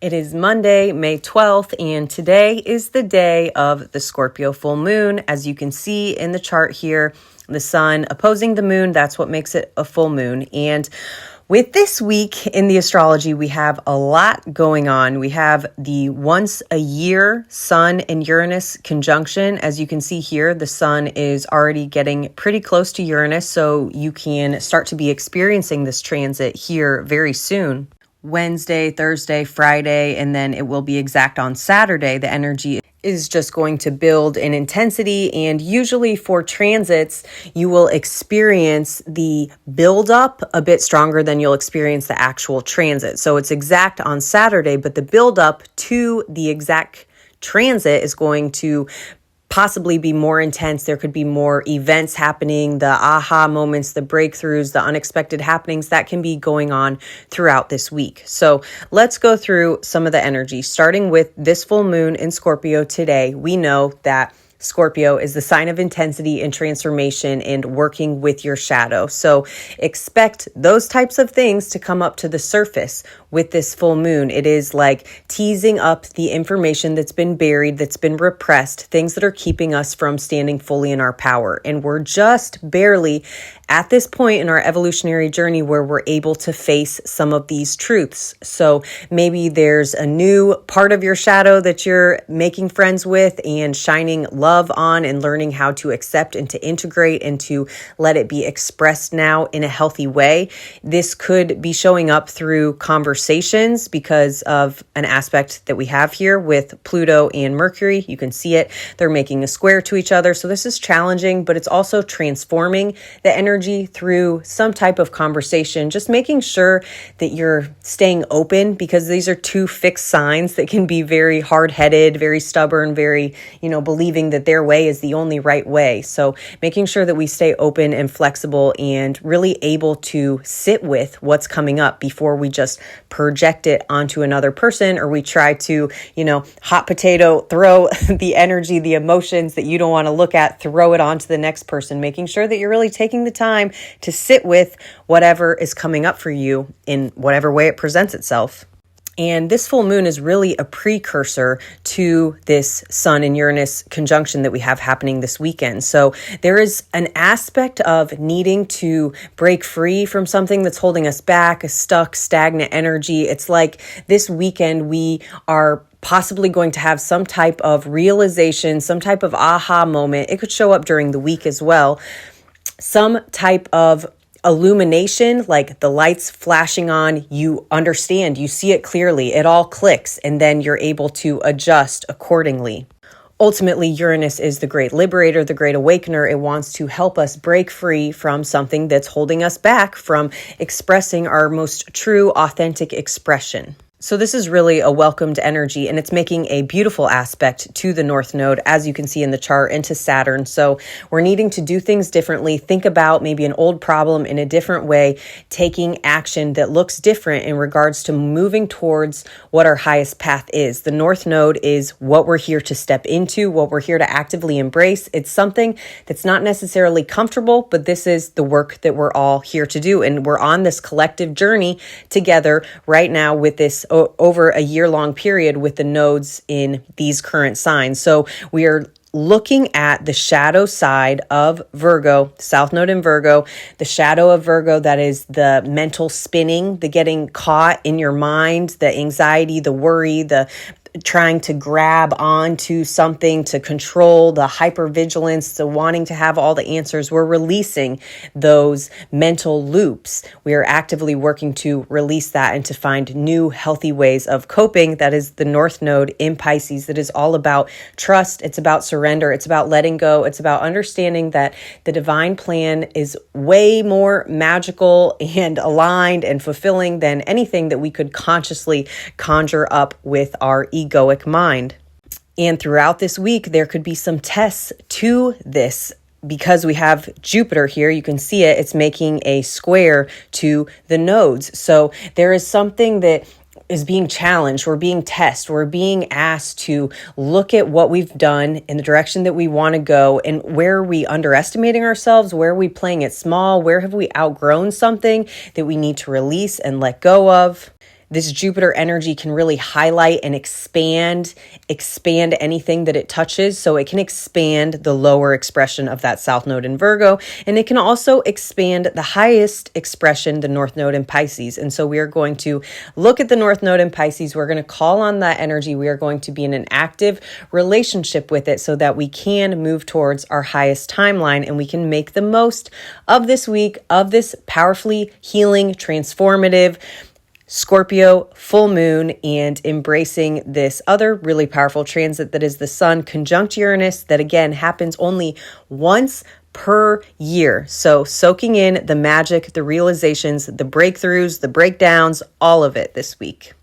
It is Monday, May 12th, and today is the day of the Scorpio full moon. As you can see in the chart here, the sun opposing the moon, that's what makes it a full moon. And with this week in the astrology, we have a lot going on. We have the once a year Sun and Uranus conjunction. As you can see here, the sun is already getting pretty close to Uranus, so you can start to be experiencing this transit here very soon. Wednesday, Thursday, Friday, and then it will be exact on Saturday. The energy is just going to build in intensity, and usually for transits, you will experience the buildup a bit stronger than you'll experience the actual transit. So it's exact on Saturday, but the buildup to the exact transit is going to possibly be more intense. There could be more events happening, the aha moments, the breakthroughs, the unexpected happenings that can be going on throughout this week. So let's go through some of the energy. Starting with this full moon in Scorpio today, we know that Scorpio is the sign of intensity and transformation and working with your shadow. So expect those types of things to come up to the surface with this full moon. It is like teasing up the information that's been buried, that's been repressed, things that are keeping us from standing fully in our power. And we're just barely at this point in our evolutionary journey where we're able to face some of these truths. So maybe there's a new part of your shadow that you're making friends with and shining love on and learning how to accept and to integrate and to let it be expressed now in a healthy way. This could be showing up through conversations because of an aspect that we have here with Pluto and Mercury. You can see it. They're making a square to each other. So this is challenging, but it's also transforming the energy through some type of conversation, just making sure that you're staying open, because these are two fixed signs that can be very hard-headed, very stubborn, very, believing that their way is the only right way. So making sure that we stay open and flexible and really able to sit with what's coming up before we just project it onto another person, or we try to, hot potato, throw the energy, the emotions that you don't want to look at, throw it onto the next person, making sure that you're really taking the time to sit with whatever is coming up for you in whatever way it presents itself. And this full moon is really a precursor to this Sun and Uranus conjunction that we have happening this weekend. So there is an aspect of needing to break free from something that's holding us back, a stuck, stagnant energy. It's like this weekend we are possibly going to have some type of realization, some type of aha moment. It could show up during the week as well. Some type of illumination, like the lights flashing on, you understand, you see it clearly, it all clicks, and then you're able to adjust accordingly. Ultimately, Uranus is the great liberator, the great awakener. It wants to help us break free from something that's holding us back from expressing our most true, authentic expression. So this is really a welcomed energy, and it's making a beautiful aspect to the North Node, as you can see in the chart, and to Saturn. So we're needing to do things differently, think about maybe an old problem in a different way, taking action that looks different in regards to moving towards what our highest path is. The North Node is what we're here to step into, what we're here to actively embrace. It's something that's not necessarily comfortable, but this is the work that we're all here to do. And we're on this collective journey together right now with this over a year-long period with the nodes in these current signs. So we are looking at the shadow side of Virgo, South Node in Virgo, the shadow of Virgo, that is the mental spinning, the getting caught in your mind, the anxiety, the worry, the trying to grab onto something to control, the hypervigilance, the wanting to have all the answers. We're releasing those mental loops. We are actively working to release that and to find new healthy ways of coping. That is the North Node in Pisces. That is all about trust. It's about surrender. It's about letting go. It's about understanding that the divine plan is way more magical and aligned and fulfilling than anything that we could consciously conjure up with our egoic mind. And throughout this week, there could be some tests to this. Because we have Jupiter here, you can see it, it's making a square to the nodes. So there is something that is being challenged, we're being tested, we're being asked to look at what we've done in the direction that we want to go, and where are we underestimating ourselves, where are we playing it small, where have we outgrown something that we need to release and let go of. this Jupiter energy can really highlight and expand anything that it touches. So it can expand the lower expression of that South Node in Virgo, and it can also expand the highest expression, the North Node in Pisces. And so we are going to look at the North Node in Pisces. We're going to call on that energy. We are going to be in an active relationship with it so that we can move towards our highest timeline, and we can make the most of this week, of this powerfully healing, transformative Scorpio full moon, and embracing this other really powerful transit that is the Sun conjunct Uranus, that again happens only once per year. So soaking in the magic, the realizations, the breakthroughs, the breakdowns, all of it this week.